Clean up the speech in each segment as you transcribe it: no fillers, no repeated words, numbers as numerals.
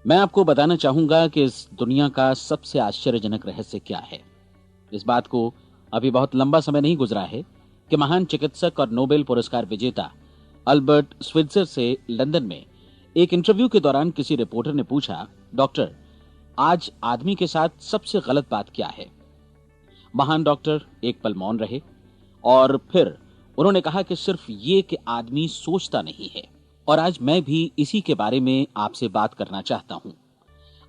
मैं आपको बताना चाहूंगा कि इस दुनिया का सबसे आश्चर्यजनक रहस्य क्या है। इस बात को अभी बहुत लंबा समय नहीं गुजरा है कि महान चिकित्सक और नोबेल पुरस्कार विजेता अल्बर्ट स्विट्जर से लंदन में एक इंटरव्यू के दौरान किसी रिपोर्टर ने पूछा, डॉक्टर, आज आदमी के साथ सबसे गलत बात क्या है? महान डॉक्टर एक पल मौन रहे और फिर उन्होंने कहा कि सिर्फ ये कि आदमी सोचता नहीं है। और आज मैं भी इसी के बारे में आपसे बात करना चाहता हूं।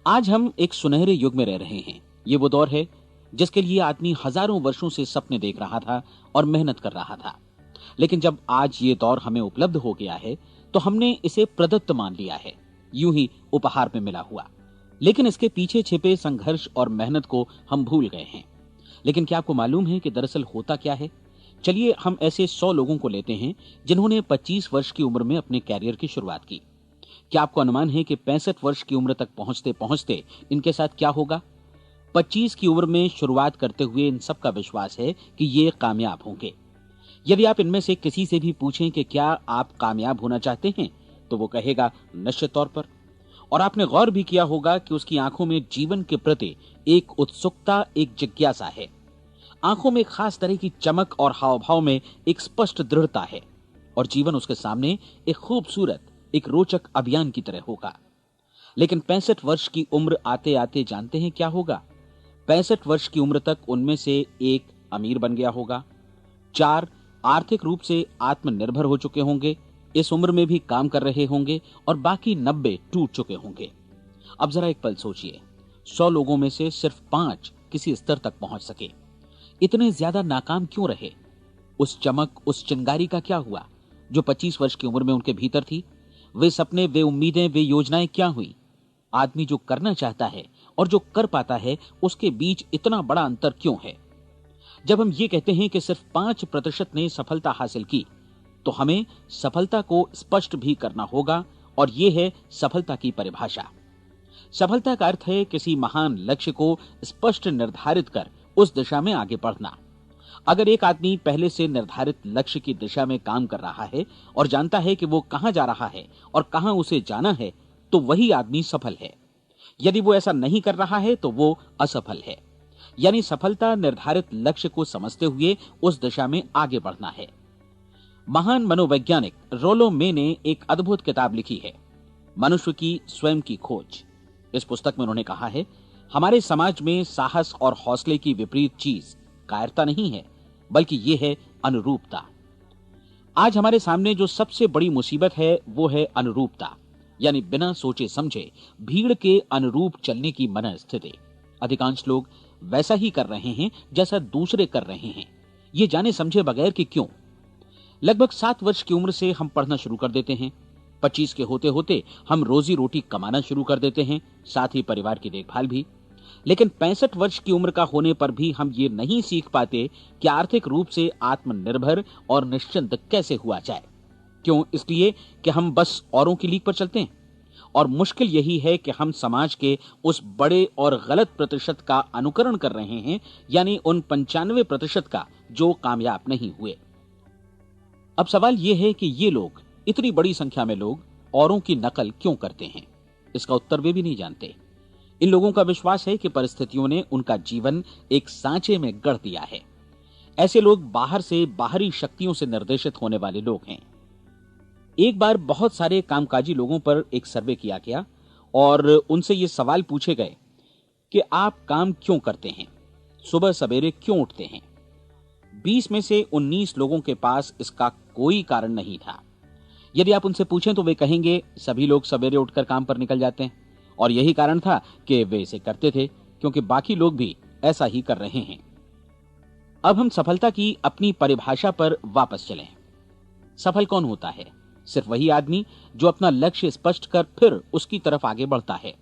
आज हम एक सुनहरे युग में रह रहे हैं। ये वो दौर है जिसके लिए आदमी हजारों वर्षों से सपने देख रहा था और मेहनत कर रहा था। लेकिन जब आज ये दौर हमें उपलब्ध हो गया है तो हमने इसे प्रदत्त मान लिया है, यूं ही उपहार में मिला हुआ। लेकिन इसके पीछे छिपे संघर्ष और मेहनत को हम भूल गए हैं। लेकिन क्या आपको मालूम है कि दरअसल होता क्या है? चलिए हम ऐसे 100 लोगों को लेते हैं जिन्होंने 25 वर्ष की उम्र में अपने कैरियर की शुरुआत की। क्या आपको अनुमान है कि 65 वर्ष की उम्र तक पहुंचते पहुंचते इनके साथ क्या होगा? 25 की उम्र में शुरुआत करते हुए इन सब का विश्वास है कि ये कामयाब होंगे। यदि आप इनमें से किसी से भी पूछें कि क्या आप कामयाब होना चाहते हैं, तो वो कहेगा निश्चित तौर पर। और आपने गौर भी किया होगा कि उसकी आंखों में जीवन के प्रति एक उत्सुकता, एक जिज्ञासा है। आंखों में एक खास तरह की चमक और हाव भाव में एक स्पष्ट दृढ़ता है। और जीवन उसके सामने एक खूबसूरत, एक रोचक अभियान की तरह होगा। लेकिन 65 वर्ष की उम्र आते आते जानते हैं क्या होगा? 65 वर्ष की उम्र तक उनमें से एक अमीर बन गया होगा, 4 आर्थिक रूप से आत्मनिर्भर हो चुके होंगे, इस उम्र में भी काम कर रहे होंगे, और बाकी 90 टूट चुके होंगे। अब जरा एक पल सोचिए, 100 लोगों में से सिर्फ 5 किसी स्तर तक पहुंच सके। इतने ज्यादा नाकाम क्यों रहे? उस चमक, उस चिंगारी का क्या हुआ जो 25 वर्ष की उम्र में उनके भीतर थी? वे सपने, वे उम्मीदें, वे योजनाएं क्या हुई? आदमी जो करना चाहता है और जो कर पाता है, उसके बीच इतना बड़ा अंतर क्यों है? जब हम ये कहते हैं कि सिर्फ 5% ने सफलता हासिल की, तो हमें सफलता को स्पष्ट भी करना होगा, और यह है सफलता की परिभाषा। सफलता का अर्थ है किसी महान लक्ष्य को स्पष्ट निर्धारित कर उस दिशा में आगे बढ़ना। अगर एक आदमी पहले से निर्धारित लक्ष्य की दिशा में काम कर रहा है और जानता है कि वो कहां जा रहा है और कहां उसे जाना है, तो वही आदमी सफल है। यदि वो ऐसा नहीं कर रहा है तो वो असफल है। यानी सफलता निर्धारित लक्ष्य को समझते हुए उस दिशा में आगे बढ़ना है। महान मनोवैज्ञानिक रोलो मे ने एक अद्भुत किताब लिखी है, मनुष्य की स्वयं की खोज। इस पुस्तक में उन्होंने कहा है, हमारे समाज में साहस और हौसले की विपरीत चीज कायरता नहीं है, बल्कि यह है अनुरूपता। आज हमारे सामने जो सबसे बड़ी मुसीबत है वो है अनुरूपता, यानी बिना सोचे समझे भीड़ के अनुरूप चलने की मनस्थिति। अधिकांश लोग वैसा ही कर रहे हैं जैसा दूसरे कर रहे हैं, ये जाने समझे बगैर कि क्यों। लगभग 7 वर्ष की उम्र से हम पढ़ना शुरू कर देते हैं। 25 के होते होते हम रोजी रोटी कमाना शुरू कर देते हैं, साथ ही परिवार की देखभाल भी। लेकिन 65 वर्ष की उम्र का होने पर भी हम ये नहीं सीख पाते कि आर्थिक रूप से आत्मनिर्भर और निश्चिंत कैसे हुआ जाए। क्यों? इसलिए कि हम बस औरों की लीक पर चलते हैं। और मुश्किल यही है कि हम समाज के उस बड़े और गलत प्रतिशत का अनुकरण कर रहे हैं, यानी उन 95% का जो कामयाब नहीं हुए। अब सवाल यह है कि ये लोग, इतनी बड़ी संख्या में लोग, औरों की नकल क्यों करते हैं? इसका उत्तर वे भी नहीं जानते। इन लोगों का विश्वास है कि परिस्थितियों ने उनका जीवन एक सांचे में गढ़ दिया है। ऐसे लोग बाहर से बाहरी शक्तियों से निर्देशित होने वाले लोग हैं। एक बार बहुत सारे कामकाजी लोगों पर एक सर्वे किया गया और उनसे ये सवाल पूछे गए कि आप काम क्यों करते हैं, सुबह सवेरे क्यों उठते हैं? 20 में से 19 लोगों के पास इसका कोई कारण नहीं था। यदि आप उनसे पूछें तो वे कहेंगे सभी लोग सवेरे उठकर काम पर निकल जाते हैं, और यही कारण था कि वे इसे करते थे क्योंकि बाकी लोग भी ऐसा ही कर रहे हैं। अब हम सफलता की अपनी परिभाषा पर वापस चलें। सफल कौन होता है? सिर्फ वही आदमी जो अपना लक्ष्य स्पष्ट कर फिर उसकी तरफ आगे बढ़ता है।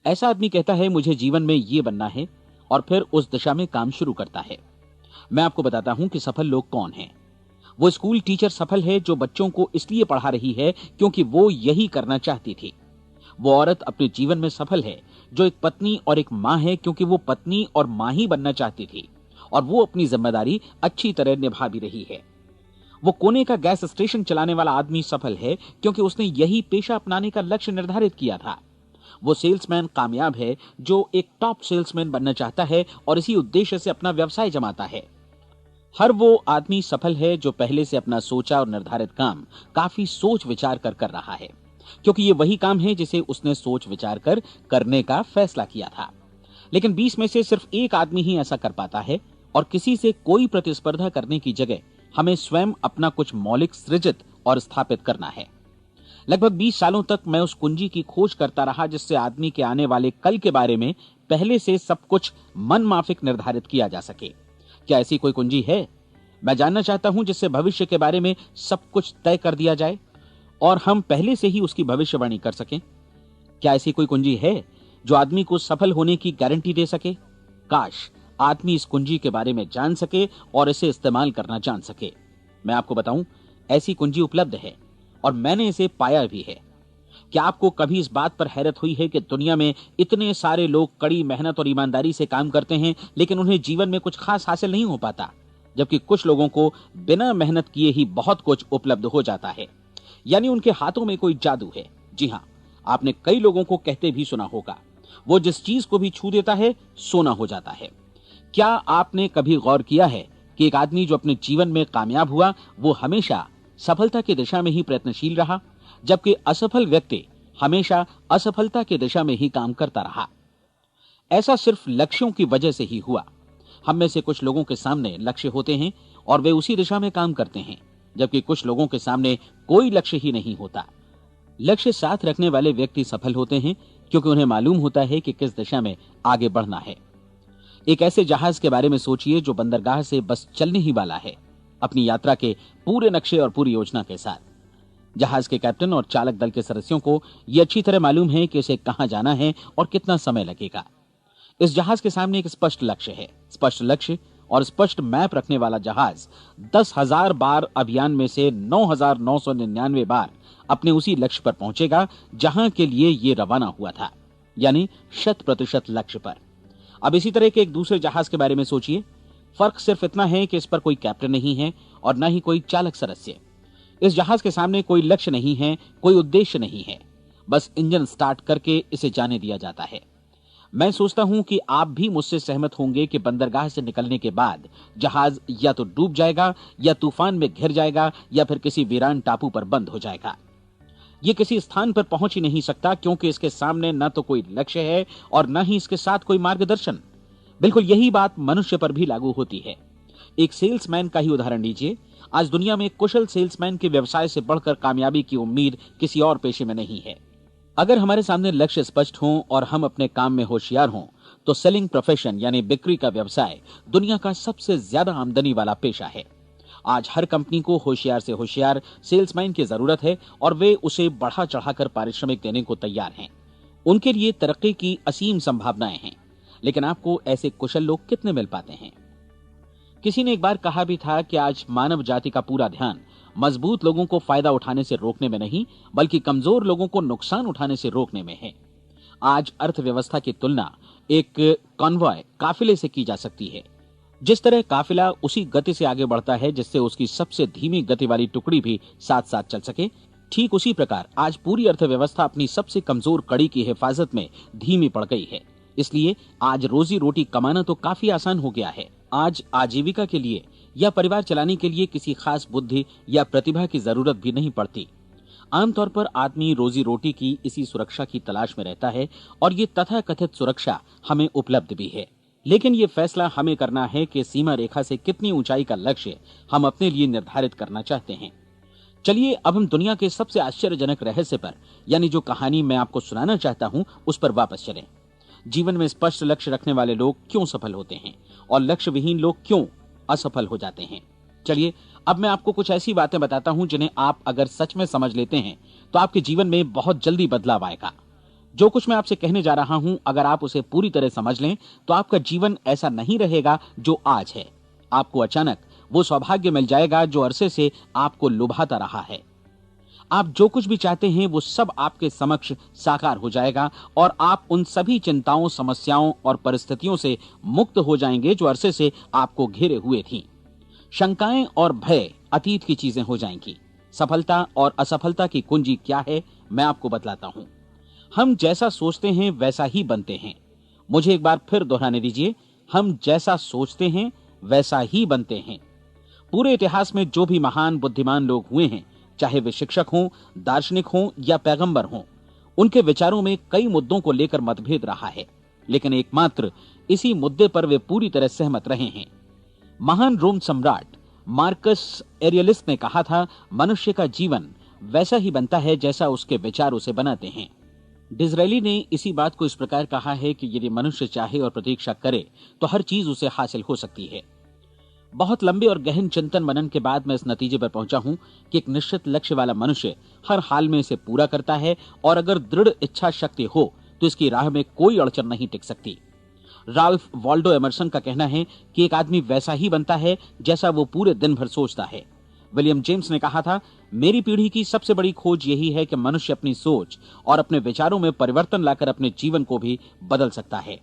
ऐसा आदमी कहता है मुझे जीवन में ये बनना है, और फिर उस दिशा में काम शुरू करता है। मैं आपको बताता हूं कि सफल लोग कौन हैं। वो स्कूल टीचर सफल है जो बच्चों को इसलिए पढ़ा रही है क्योंकि वो यही करना चाहती थी। वो औरत अपने जीवन में सफल है जो एक पत्नी और एक मां है क्योंकि वो पत्नी और मां ही बनना चाहती थी, और वो अपनी जिम्मेदारी अच्छी तरह निभा भी रही है। वो कोने का गैस स्टेशन चलाने वाला आदमी सफल है क्योंकि उसने यही पेशा अपनाने का लक्ष्य निर्धारित किया था। वो सेल्समैन कामयाब है जो एक टॉप सेल्समैन बनना चाहता है और इसी उद्देश्य से अपना व्यवसाय जमाता है। हर वो आदमी सफल है जो पहले से अपना सोचा और निर्धारित काम काफी सोच विचार कर रहा है, क्योंकि ये वही काम है जिसे उसने सोच विचार कर करने का फैसला किया था। लेकिन 20 में से सिर्फ एक आदमी ही ऐसा कर पाता है, और किसी से कोई प्रतिस्पर्धा करने की जगह हमें स्वयं अपना कुछ मौलिक सृजित और स्थापित करना है। लगभग 20 सालों तक मैं उस कुंजी की खोज करता रहा जिससे आदमी के आने वाले कल के बारे में पहले से सब कुछ मन माफिक निर्धारित किया जा सके। क्या ऐसी कोई कुंजी है? मैं जानना चाहता हूं जिससे भविष्य के बारे में सब कुछ तय कर दिया जाए और हम पहले से ही उसकी भविष्यवाणी कर सकें। क्या ऐसी कोई कुंजी है जो आदमी को सफल होने की गारंटी दे सके? काश आदमी इस कुंजी के बारे में जान सके और इसे इस्तेमाल करना जान सके। मैं आपको बताऊं, ऐसी कुंजी उपलब्ध है और मैंने इसे पाया भी है। क्या आपको कभी इस बात पर हैरत हुई है कि दुनिया में इतने सारे लोग कड़ी मेहनत और ईमानदारी से काम करते हैं, लेकिन उन्हें जीवन में कुछ खास हासिल नहीं हो पाता, जबकि कुछ लोगों को बिना मेहनत किए ही बहुत कुछ उपलब्ध हो जाता है। यानी उनके हाथों में कोई जादू है। जी हां, आपने कई लोगों को कहते भी सुना होगा, वो जिस चीज को भी छू देता है सोना हो जाता है। क्या आपने कभी गौर किया है कि एक आदमी जो अपने जीवन में कामयाब हुआ वो हमेशा सफलता की दिशा में ही प्रयत्नशील रहा, जबकि असफल व्यक्ति हमेशा असफलता की दिशा में ही काम करता रहा? ऐसा सिर्फ लक्ष्यों की वजह से ही हुआ। हम में से कुछ लोगों के सामने लक्ष्य होते हैं और वे उसी दिशा में काम करते हैं, जबकि कुछ लोगों के सामने कोई लक्ष्य ही नहीं होता। लक्ष्य साथ रखने वाले व्यक्ति सफल होते हैं क्योंकि उन्हें मालूम होता है कि किस दिशा में आगे बढ़ना है। एक ऐसे जहाज के बारे में सोचिए जो बंदरगाह से बस चलने ही वाला है, अपनी यात्रा के पूरे नक्शे और पूरी योजना के साथ। जहाज के कैप्टन और चालक दल के सदस्यों को यह अच्छी तरह मालूम है कि उसे कहां जाना है और कितना समय लगेगा। इस जहाज के सामने एक स्पष्ट लक्ष्य है। स्पष्ट लक्ष्य और स्पष्ट मैप रखने वाला जहाज 10,000 बार अभियान में से 9,999 बार अपने उसी लक्ष्य पर पहुंचेगा जहां के लिए ये रवाना हुआ था, यानी 100% लक्ष्य पर। अब इसी तरह के एक दूसरे जहाज के बारे में सोचिए। फर्क सिर्फ इतना है कि इस पर कोई कैप्टन नहीं है और न ही कोई चालक सदस्य। इस जहाज के सामने कोई लक्ष्य नहीं है, कोई उद्देश्य नहीं है, बस इंजन स्टार्ट करके इसे जाने दिया जाता है। मैं सोचता हूं कि आप भी मुझसे सहमत होंगे कि बंदरगाह से निकलने के बाद जहाज या तो डूब जाएगा या तूफान में घिर जाएगा या फिर किसी वीरान टापू पर बंद हो जाएगा। ये किसी स्थान पर पहुंच ही नहीं सकता क्योंकि इसके सामने न तो कोई लक्ष्य है और न ही इसके साथ कोई मार्गदर्शन। बिल्कुल यही बात मनुष्य पर भी लागू होती है। एक सेल्समैन का ही उदाहरण लीजिए। आज दुनिया में कुशल सेल्समैन के व्यवसाय से बढ़कर कामयाबी की उम्मीद किसी और पेशे में नहीं है। अगर हमारे सामने लक्ष्य स्पष्ट हों और हम अपने काम में होशियार हों तो सेलिंग प्रोफेशन यानी बिक्री का व्यवसाय दुनिया का सबसे ज्यादा आमदनी वाला पेशा है। आज हर कंपनी को होशियार से होशियार सेल्समैन की जरूरत है और वे उसे बढ़ा चढ़ाकर पारिश्रमिक देने को तैयार हैं। उनके लिए तरक्की की असीम संभावनाएं हैं, लेकिन आपको ऐसे कुशल लोग कितने मिल पाते हैं? किसी ने एक बार कहा भी था कि आज मानव जाति का पूरा ध्यान मजबूत लोगों को फायदा उठाने से रोकने में नहीं, बल्कि कमजोर लोगों को नुकसान उठाने से रोकने में है। आज अर्थव्यवस्था की तुलना एक कॉन्वॉय काफिले से की जा सकती है। जिस तरह काफिला उसी गति से आगे बढ़ता है जिससे उसकी सबसे धीमी गति वाली टुकड़ी भी साथ साथ चल सके, ठीक उसी प्रकार आज पूरी अर्थव्यवस्था अपनी सबसे कमजोर कड़ी की हिफाजत में धीमी पड़ गई है। इसलिए आज रोजी रोटी कमाना तो काफी आसान हो गया है। आज आजीविका के लिए या परिवार चलाने के लिए किसी खास बुद्धि या प्रतिभा की जरूरत भी नहीं पड़ती। आमतौर पर आदमी रोजी रोटी की इसी सुरक्षा की तलाश में रहता है और ये तथाकथित सुरक्षा हमें उपलब्ध भी है। लेकिन ये फैसला हमें करना है कि सीमा रेखा से कितनी ऊंचाई का लक्ष्य हम अपने लिए निर्धारित करना चाहते हैं। चलिए अब हम दुनिया के सबसे आश्चर्यजनक रहस्य पर, यानी जो कहानी मैं आपको सुनाना चाहता हूं, उस पर वापस चलें। जीवन में स्पष्ट लक्ष्य रखने वाले लोग क्यों सफल होते हैं और लक्ष्य विहीन लोग क्यों असफल हो जाते हैं? चलिए अब मैं आपको कुछ ऐसी बातें बताता हूं जिन्हें आप अगर सच में समझ लेते हैं तो आपके जीवन में बहुत जल्दी बदलाव आएगा। जो कुछ मैं आपसे कहने जा रहा हूं, अगर आप उसे पूरी तरह समझ लें तो आपका जीवन ऐसा नहीं रहेगा जो आज है। आपको अचानक वो सौभाग्य मिल जाएगा जो अरसे से आपको लुभाता रहा है। आप जो कुछ भी चाहते हैं वो सब आपके समक्ष साकार हो जाएगा और आप उन सभी चिंताओं, समस्याओं और परिस्थितियों से मुक्त हो जाएंगे जो अरसे से आपको घेरे हुए थीं। शंकाएं और भय अतीत की चीजें हो जाएंगी। सफलता और असफलता की कुंजी क्या है, मैं आपको बतलाता हूं। हम जैसा सोचते हैं वैसा ही बनते हैं। मुझे एक बार फिर दोहराने दीजिए, हम जैसा सोचते हैं वैसा ही बनते हैं। पूरे इतिहास में जो भी महान बुद्धिमान लोग हुए हैं, चाहे वे शिक्षक हों, दार्शनिक हों या पैगंबर हों, उनके विचारों में कई मुद्दों को लेकर मतभेद रहा है, लेकिन एकमात्र इसी मुद्दे पर वे पूरी तरह सहमत रहे हैं। महान रोम सम्राट मार्कस एरियलिस ने कहा था, मनुष्य का जीवन वैसा ही बनता है जैसा उसके विचार उसे बनाते हैं। डिज़रायली ने इसी बात को इस प्रकार कहा है कि यदि मनुष्य चाहे और प्रतीक्षा करे तो हर चीज उसे हासिल हो सकती है। बहुत लंबे और गहन चिंतन मनन के बाद मैं इस नतीजे पर पहुंचा हूं कि एक निश्चित लक्ष्य वाला मनुष्य हर हाल में इसे पूरा करता है, और अगर दृढ़ इच्छा शक्ति हो तो इसकी राह में कोई अड़चन नहीं टिक सकती। राल्फ वॉल्डो एमर्सन का कहना है कि एक आदमी वैसा ही बनता है जैसा वो पूरे दिन भर सोचता है। विलियम जेम्स ने कहा था, मेरी पीढ़ी की सबसे बड़ी खोज यही है कि मनुष्य अपनी सोच और अपने विचारों में परिवर्तन लाकर अपने जीवन को भी बदल सकता है।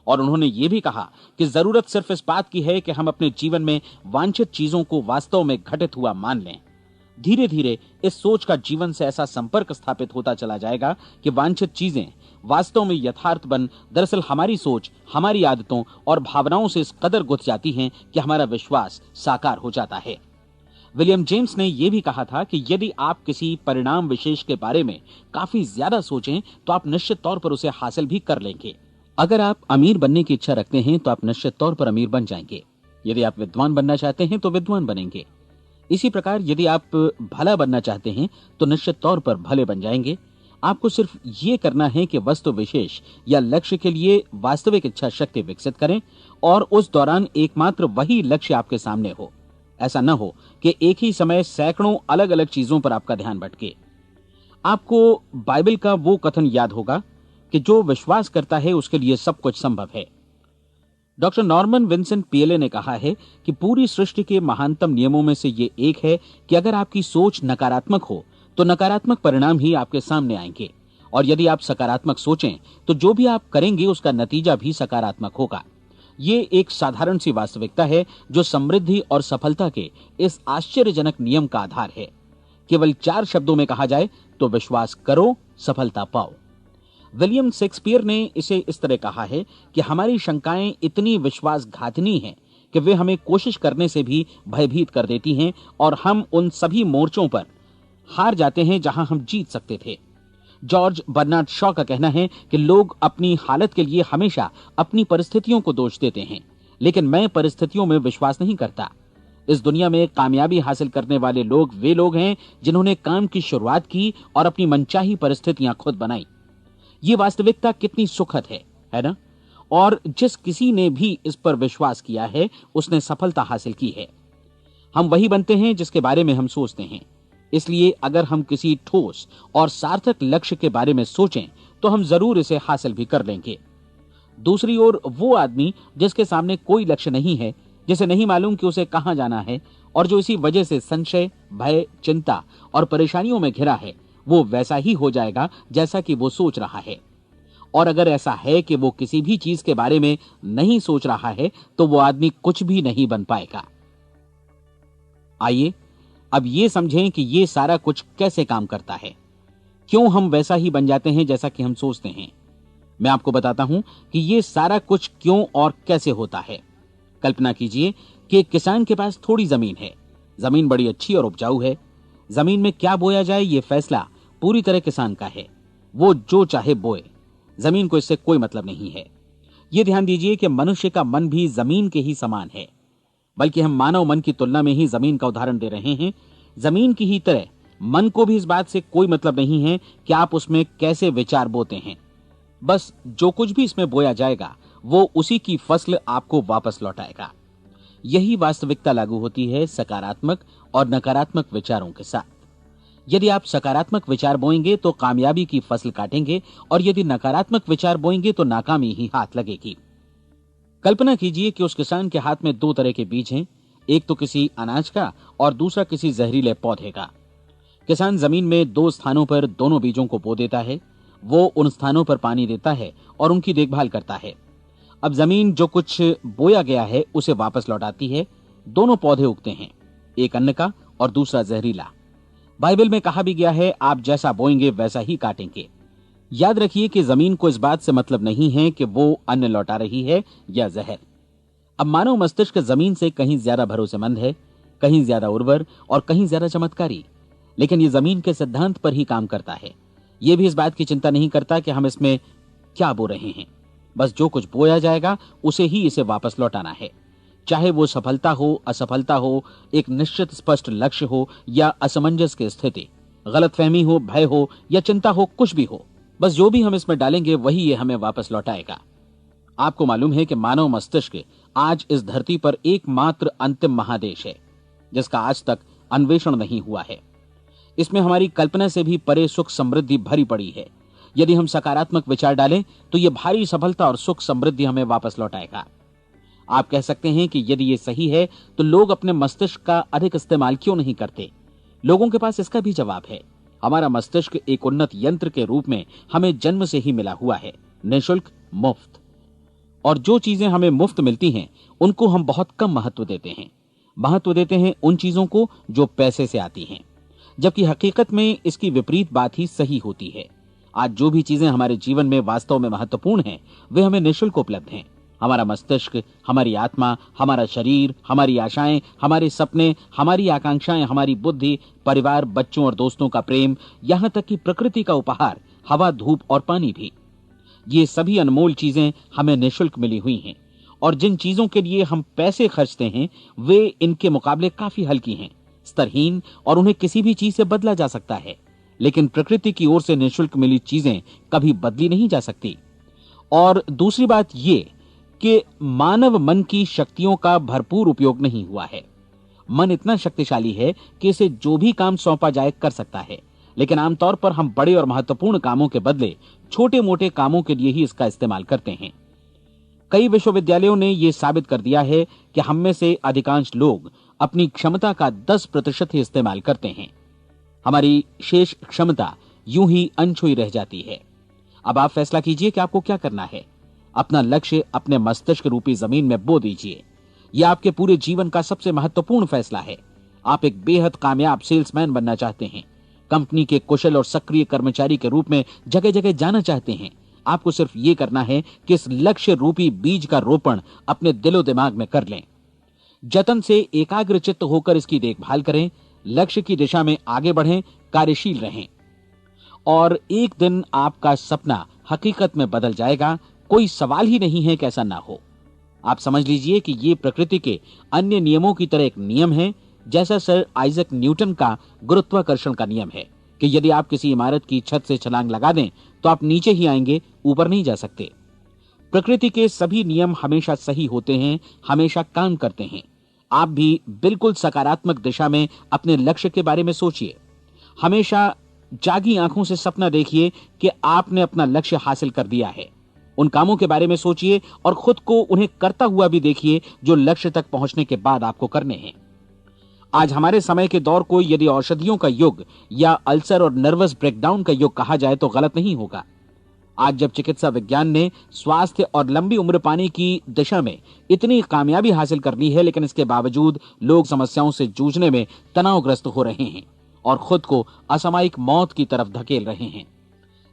और उन्होंने ये भी कहा कि जरूरत सिर्फ इस बात की है कि हम अपने जीवन में वांछित चीजों को वास्तव में घटित हुआ मान लें। धीरे धीरे इस सोच का जीवन से ऐसा संपर्क स्थापित होता चला जाएगा कि वांछित चीजें वास्तव में यथार्थ बन दरअसल हमारी सोच, हमारी आदतों और भावनाओं से इस कदर गुथ जाती हैं कि हमारा विश्वास साकार हो जाता है। विलियम जेम्स ने यह भी कहा था कि यदि आप किसी परिणाम विशेष के बारे में काफी ज्यादा सोचें तो आप निश्चित तौर पर उसे हासिल भी कर लेंगे। अगर आप अमीर बनने की इच्छा रखते हैं तो आप निश्चित तौर पर अमीर बन जाएंगे। यदि आप विद्वान बनना चाहते हैं तो विद्वान बनेंगे। इसी प्रकार यदि आप भला बनना चाहते हैं तो निश्चित तौर पर भले बन जाएंगे। आपको सिर्फ ये करना है कि वस्तु विशेष या लक्ष्य के लिए वास्तविक इच्छा शक्ति विकसित करें और उस दौरान एकमात्र वही लक्ष्य आपके सामने हो। ऐसा न हो कि एक ही समय सैकड़ों अलग अलग चीजों पर आपका ध्यान भटके। आपको बाइबल का वो कथन याद होगा कि जो विश्वास करता है उसके लिए सब कुछ संभव है। डॉक्टर नॉर्मन विंसेंट पीएले ने कहा है कि पूरी सृष्टि के महानतम नियमों में से ये एक है कि अगर आपकी सोच नकारात्मक हो तो नकारात्मक परिणाम ही आपके सामने आएंगे, और यदि आप सकारात्मक सोचें तो जो भी आप करेंगे उसका नतीजा भी सकारात्मक होगा। ये एक साधारण सी वास्तविकता है जो समृद्धि और सफलता के इस आश्चर्यजनक नियम का आधार है। केवल 4 शब्दों में कहा जाए तो विश्वास करो, सफलता पाओ। विलियम शेक्सपियर ने इसे इस तरह कहा है कि हमारी शंकाएं इतनी विश्वासघातिनी हैं कि वे हमें कोशिश करने से भी भयभीत कर देती हैं और हम उन सभी मोर्चों पर हार जाते हैं जहां हम जीत सकते थे। जॉर्ज बर्नार्ड शॉ का कहना है कि लोग अपनी हालत के लिए हमेशा अपनी परिस्थितियों को दोष देते हैं, लेकिन मैं परिस्थितियों में विश्वास नहीं करता। इस दुनिया में कामयाबी हासिल करने वाले लोग वे लोग हैं जिन्होंने काम की शुरुआत की और अपनी मनचाही परिस्थितियां खुद बनाई। ये वास्तविकता कितनी सुखद है ना? और जिस किसी ने भी इस पर विश्वास किया है उसने सफलता हासिल की है। हम वही बनते हैं जिसके बारे में हम सोचते हैं। इसलिए अगर हम किसी ठोस और सार्थक लक्ष्य के बारे में सोचें तो हम जरूर इसे हासिल भी कर लेंगे। दूसरी ओर वो आदमी जिसके सामने कोई लक्ष्य नहीं है, जिसे नहीं मालूम कि उसे कहां जाना है और जो इसी वजह से संशय, भय, चिंता और परेशानियों में घिरा है, वो वैसा ही हो जाएगा जैसा कि वो सोच रहा है। और अगर ऐसा है कि वो किसी भी चीज के बारे में नहीं सोच रहा है तो वो आदमी कुछ भी नहीं बन पाएगा। आइए अब ये समझें कि ये सारा कुछ कैसे काम करता है, क्यों हम वैसा ही बन जाते हैं जैसा कि हम सोचते हैं। मैं आपको बताता हूं कि ये सारा कुछ क्यों और कैसे होता है। कल्पना कीजिए कि एक किसान के पास थोड़ी जमीन है। जमीन बड़ी अच्छी और उपजाऊ है। जमीन में क्या बोया जाए ये फैसला पूरी तरह किसान का है। वो जो चाहे बोए, जमीन को इससे कोई मतलब नहीं है। ये ध्यान दीजिए कि मनुष्य का मन भी जमीन के ही समान है, बल्कि हम मानव मन की तुलना में ही जमीन का उदाहरण दे रहे हैं। जमीन की ही तरह मन को भी इस बात से कोई मतलब नहीं है कि आप उसमें कैसे विचार बोते हैं। बस जो कुछ भी इसमें बोया जाएगा वो उसी की फसल आपको वापस लौटाएगा। यही वास्तविकता लागू होती है सकारात्मक और नकारात्मक विचारों के साथ। यदि आप सकारात्मक विचार बोएंगे तो कामयाबी की फसल काटेंगे, और यदि नकारात्मक विचार बोएंगे तो नाकामी ही हाथ लगेगी। कल्पना कीजिए कि उस किसान के हाथ में 2 तरह के बीज हैं, एक तो किसी अनाज का और दूसरा किसी जहरीले पौधे का। किसान जमीन में 2 स्थानों पर दोनों बीजों को बो देता है। वो उन स्थानों पर पानी देता है और उनकी देखभाल करता है। अब जमीन जो कुछ बोया गया है उसे वापस लौटाती है। दोनों पौधे उगते हैं, एक अन्न का और दूसरा जहरीला। बाइबल में कहा भी गया है, आप जैसा बोएंगे वैसा ही काटेंगे। याद रखिए कि जमीन को इस बात से मतलब नहीं है कि वो अन्न लौटा रही है या जहर। अब मानव मस्तिष्क जमीन से कहीं ज्यादा भरोसेमंद है, कहीं ज्यादा उर्वर और कहीं ज्यादा चमत्कारी, लेकिन ये जमीन के सिद्धांत पर ही काम करता है। ये भी इस बात की चिंता नहीं करता कि हम इसमें क्या बो रहे हैं। बस जो कुछ बोया जाएगा उसे ही इसे वापस लौटाना है, चाहे वो सफलता हो, असफलता हो, एक निश्चित स्पष्ट लक्ष्य हो या असमंजस की स्थिति, गलतफहमी हो, भय हो या चिंता हो, कुछ भी हो। बस जो भी हम इसमें डालेंगे वही ये हमें वापस लौटाएगा। आपको मालूम है कि मानव मस्तिष्क आज इस धरती पर एकमात्र अंतिम महादेश है जिसका आज तक अन्वेषण नहीं हुआ है। इसमें हमारी कल्पना से भी परे सुख समृद्धि भरी पड़ी है। यदि हम सकारात्मक विचार डालें तो यह भारी सफलता और सुख समृद्धि हमें वापस लौटाएगा। आप कह सकते हैं कि यदि ये सही है तो लोग अपने मस्तिष्क का अधिक इस्तेमाल क्यों नहीं करते? लोगों के पास इसका भी जवाब है। हमारा मस्तिष्क एक उन्नत यंत्र के रूप में हमें जन्म से ही मिला हुआ है, निःशुल्क, मुफ्त। और जो चीजें हमें मुफ्त मिलती हैं उनको हम बहुत कम महत्व देते हैं। महत्व देते हैं उन चीजों को जो पैसे से आती हैं, जबकि हकीकत में इसकी विपरीत बात ही सही होती है। आज जो भी चीजें हमारे जीवन में वास्तव में महत्वपूर्ण हैं वे हमें निःशुल्क उपलब्ध हैं। हमारा मस्तिष्क, हमारी आत्मा, हमारा शरीर, हमारी आशाएं, हमारे सपने, हमारी आकांक्षाएं, हमारी बुद्धि, परिवार, बच्चों और दोस्तों का प्रेम, यहां तक कि प्रकृति का उपहार, हवा, धूप और पानी भी, ये सभी अनमोल चीजें हमें निःशुल्क मिली हुई हैं। और जिन चीजों के लिए हम पैसे खर्चते हैं वे इनके मुकाबले काफी हल्की हैं, स्तरहीन, और उन्हें किसी भी चीज से बदला जा सकता है। लेकिन प्रकृति की ओर से निःशुल्क मिली चीजें कभी बदली नहीं जा सकती। और दूसरी बात ये कि मानव मन की शक्तियों का भरपूर उपयोग नहीं हुआ है। मन इतना शक्तिशाली है कि इसे जो भी काम सौंपा जाए कर सकता है, लेकिन आमतौर पर हम बड़े और महत्वपूर्ण कामों के बदले छोटे मोटे कामों के लिए ही इसका इस्तेमाल करते हैं। कई विश्वविद्यालयों ने यह साबित कर दिया है कि हम में से अधिकांश लोग अपनी क्षमता का 10% ही इस्तेमाल करते हैं। हमारी शेष क्षमता यूं ही अनछुई रह जाती है। अब आप फैसला कीजिए कि आपको क्या करना है। अपना लक्ष्य अपने मस्तिष्क रूपी जमीन में बो दीजिए। यह आपके पूरे जीवन का सबसे महत्वपूर्ण फैसला है। आप एक बेहद कामयाब सेल्समैन बनना चाहते हैं, कंपनी के कुशल और सक्रिय कर्मचारी के रूप में जगह जगह जाना चाहते हैं। आपको सिर्फ ये करना है कि इस लक्ष्य रूपी बीज का रोपण अपने दिलो दिमाग में कर लें। जतन से एकाग्रचित्त होकर इसकी देखभाल करें, लक्ष्य की दिशा में आगे बढ़ें, कार्यशील रहें, और एक दिन आपका सपना हकीकत में बदल जाएगा। कोई सवाल ही नहीं है कि ऐसा ना हो। आप समझ लीजिए कि ये प्रकृति के अन्य नियमों की तरह एक नियम है, जैसा सर आइजक न्यूटन का गुरुत्वाकर्षण का नियम है कि यदि आप किसी इमारत की छत से छलांग लगा दें तो आप नीचे ही आएंगे, ऊपर नहीं जा सकते। प्रकृति के सभी नियम हमेशा सही होते हैं, हमेशा काम करते हैं। आप भी बिल्कुल सकारात्मक दिशा में अपने लक्ष्य के बारे में सोचिए। हमेशा जागी आंखों से सपना देखिए कि आपने अपना लक्ष्य हासिल कर दिया है। उन कामों के बारे में सोचिए और खुद को उन्हें करता हुआ भी देखिए जो लक्ष्य तक पहुंचने के बाद आपको करने हैं। आज हमारे समय के दौर को यदि औषधियों का युग या अल्सर और नर्वस ब्रेकडाउन का युग कहा जाए तो गलत नहीं होगा। आज जब चिकित्सा विज्ञान ने स्वास्थ्य और लंबी उम्र पाने की दिशा में इतनी कामयाबी हासिल कर ली है, लेकिन इसके बावजूद लोग समस्याओं से जूझने में तनावग्रस्त हो रहे हैं और खुद को असामयिक मौत की तरफ धकेल रहे हैं।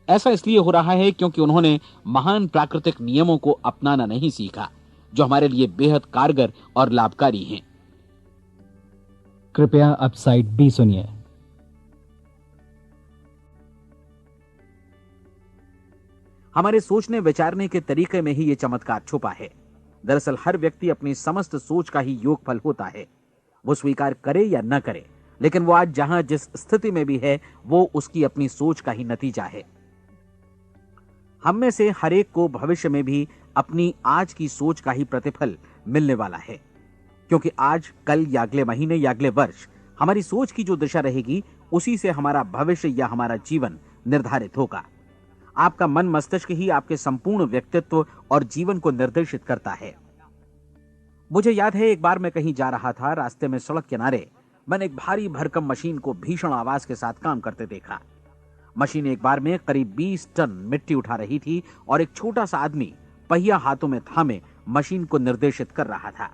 ऐसा इसलिए हो रहा है क्योंकि उन्होंने महान प्राकृतिक नियमों को अपनाना नहीं सीखा, जो हमारे लिए बेहद कारगर और लाभकारी हैं। कृपया अब साइड बी सुनिए। हमारे सोचने विचारने के तरीके में ही ये चमत्कार छुपा है। दरअसल हर व्यक्ति अपनी समस्त सोच का ही योगफल होता है। वो स्वीकार करे या न करे, लेकिन वो आज जहां जिस स्थिति में भी है वो उसकी अपनी सोच का ही नतीजा है। हम में से हर एक को भविष्य में भी अपनी आज की सोच का ही प्रतिफल मिलने वाला है, क्योंकि आज, कल या अगले महीने या अगले वर्ष हमारी सोच की जो दिशा रहेगी उसी से हमारा भविष्य या हमारा जीवन निर्धारित होगा। आपका मन मस्तिष्क ही आपके संपूर्ण व्यक्तित्व और जीवन को निर्देशित करता है। मुझे याद है एक बार मैं कहीं जा रहा था, रास्ते में सड़क किनारे मैंने एक भारी भरकम मशीन को भीषण आवाज के साथ काम करते देखा। मशीन एक बार में करीब 20 टन मिट्टी उठा रही थी और एक छोटा सा आदमी पहिया हाथों में थामे मशीन को निर्देशित कर रहा था।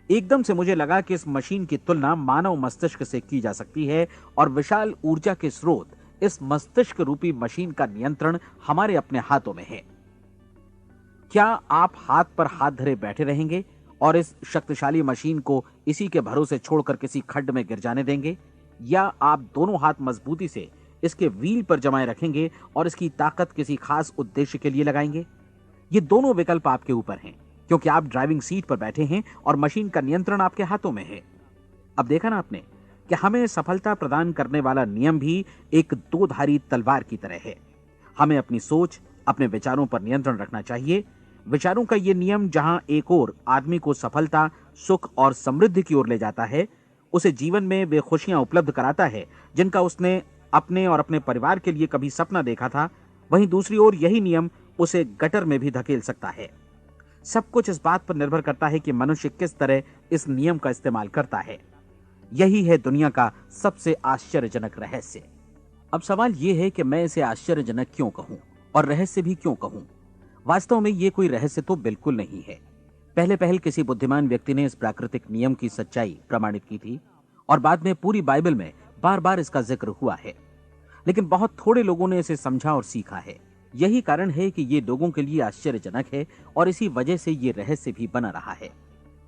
एकदम से मुझे लगा कि इस मशीन की तुलना मानव मस्तिष्क से की जा सकती है और विशाल ऊर्जा के स्रोत इस मस्तिष्क रूपी मशीन का नियंत्रण हमारे अपने हाथों में है। क्या आप हाथ पर हाथ धरे बैठे रहेंगे और इस शक्तिशाली मशीन को इसी के भरोसे छोड़कर किसी खड्ड में गिर जाने देंगे, या आप दोनों हाथ मजबूती से इसके व्हील पर जमाए रखेंगे और इसकी ताकत किसी खास उद्देश्य के लिए लगाएंगे? ये दोनों विकल्प आपके ऊपर हैं, क्योंकि आप ड्राइविंग सीट पर बैठे हैं और मशीन का नियंत्रण आपके हाथों में है। अब देखा ना आपने कि हमें सफलता प्रदान करने वाला नियम भी एक दो-धारी तलवार की तरह है। हमें अपनी सोच, अपने विचारों पर नियंत्रण रखना चाहिए। विचारों का ये नियम जहां एक ओर आदमी को सफलता, सुख और समृद्धि की ओर ले जाता है, उसे जीवन में वे खुशियां उपलब्ध कराता है जिनका उसने अपने और अपने परिवार के लिए कभी सपना देखा था, वहीं दूसरी ओर यही नियम उसे गटर में भी धकेल सकता है। सब कुछ इस बात पर निर्भर करता है कि मनुष्य किस तरह इस नियम का इस्तेमाल करता है। यही है दुनिया का सबसे आश्चर्यजनक रहस्य। अब सवाल यह है कि मैं इसे आश्चर्यजनक क्यों कहूं और रहस्य भी क्यों कहूं? वास्तव में यह कोई रहस्य तो बिल्कुल नहीं है। पहले पहल किसी बुद्धिमान व्यक्ति ने इस प्राकृतिक नियम की सच्चाई प्रमाणित की थी और बाद में पूरी बाइबल में बार बार इसका जिक्र हुआ है, लेकिन बहुत थोड़े लोगों ने इसे समझा और सीखा है। यही कारण है कि ये लोगों के लिए आश्चर्यजनक है और इसी वजह से ये रहस्य भी बना रहा है।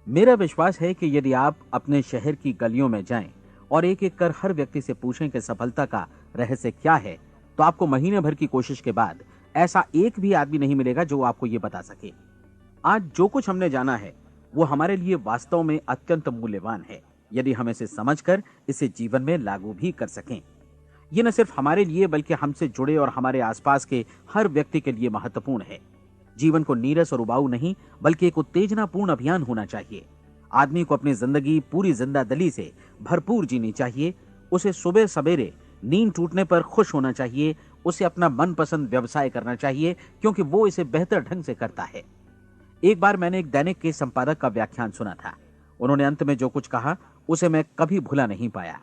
मेरा विश्वास है कि यदि आप अपने शहर की गलियों में जाएं और एक एक कर हर व्यक्ति से पूछें कि सफलता का रहस्य क्या है, तो आपको महीने भर की कोशिश के बाद ऐसा एक भी आदमी नहीं मिलेगा जो आपको ये बता सके। आज जो कुछ हमने जाना है वो हमारे लिए वास्तव में अत्यंत मूल्यवान है, यदि हम इसे समझकर इसे जीवन में लागू भी कर सकें। ये न सिर्फ हमारे लिए बल्कि हमसे जुड़े और हमारे आसपास के हर व्यक्ति के लिए महत्वपूर्ण है। जीवन को नीरस और उबाऊ नहीं बल्कि एक उत्तेजनापूर्ण अभियान होना चाहिए। आदमी को अपनी जिंदगी पूरी जिंदादिली से भरपूर जीनी चाहिए। उसे सुबह सवेरे नींद टूटने पर खुश होना चाहिए। उसे अपना मनपसंद व्यवसाय करना चाहिए, क्योंकि वो इसे बेहतर ढंग से करता है। एक बार मैंने एक दैनिक के संपादक का व्याख्यान सुना था। उन्होंने अंत में जो कुछ कहा उसे मैं कभी भुला नहीं पाया।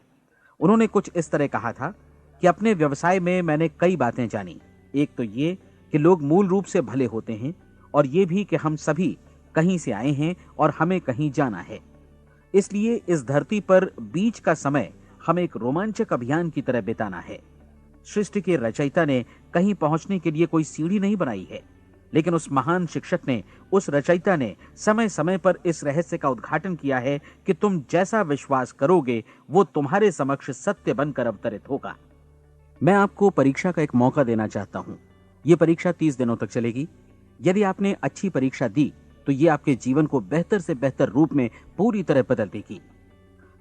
उन्होंने कुछ इस तरह कहा था कि अपने व्यवसाय में मैंने कई बातें जानी। एक तो ये कि लोग मूल रूप से भले होते हैं, और ये भी कि हम सभी कहीं से आए हैं और हमें कहीं जाना है। इसलिए इस धरती पर बीच का समय हमें एक रोमांचक अभियान की तरह बिताना है। सृष्टि के रचयिता ने कहीं पहुंचने के लिए कोई सीढ़ी नहीं बनाई है, लेकिन उस महान शिक्षक ने, उस रचयिता ने समय समय पर इस रहस्य का उद्घाटन किया है कि तुम जैसा विश्वास करोगे वो तुम्हारे समक्ष सत्य बनकर अवतरित होगा। मैं आपको परीक्षा का एक मौका देना चाहता हूं। यह परीक्षा 30 दिनों तक चलेगी। यदि आपने अच्छी परीक्षा दी तो ये आपके जीवन को बेहतर से बेहतर रूप में पूरी तरह बदल देगी।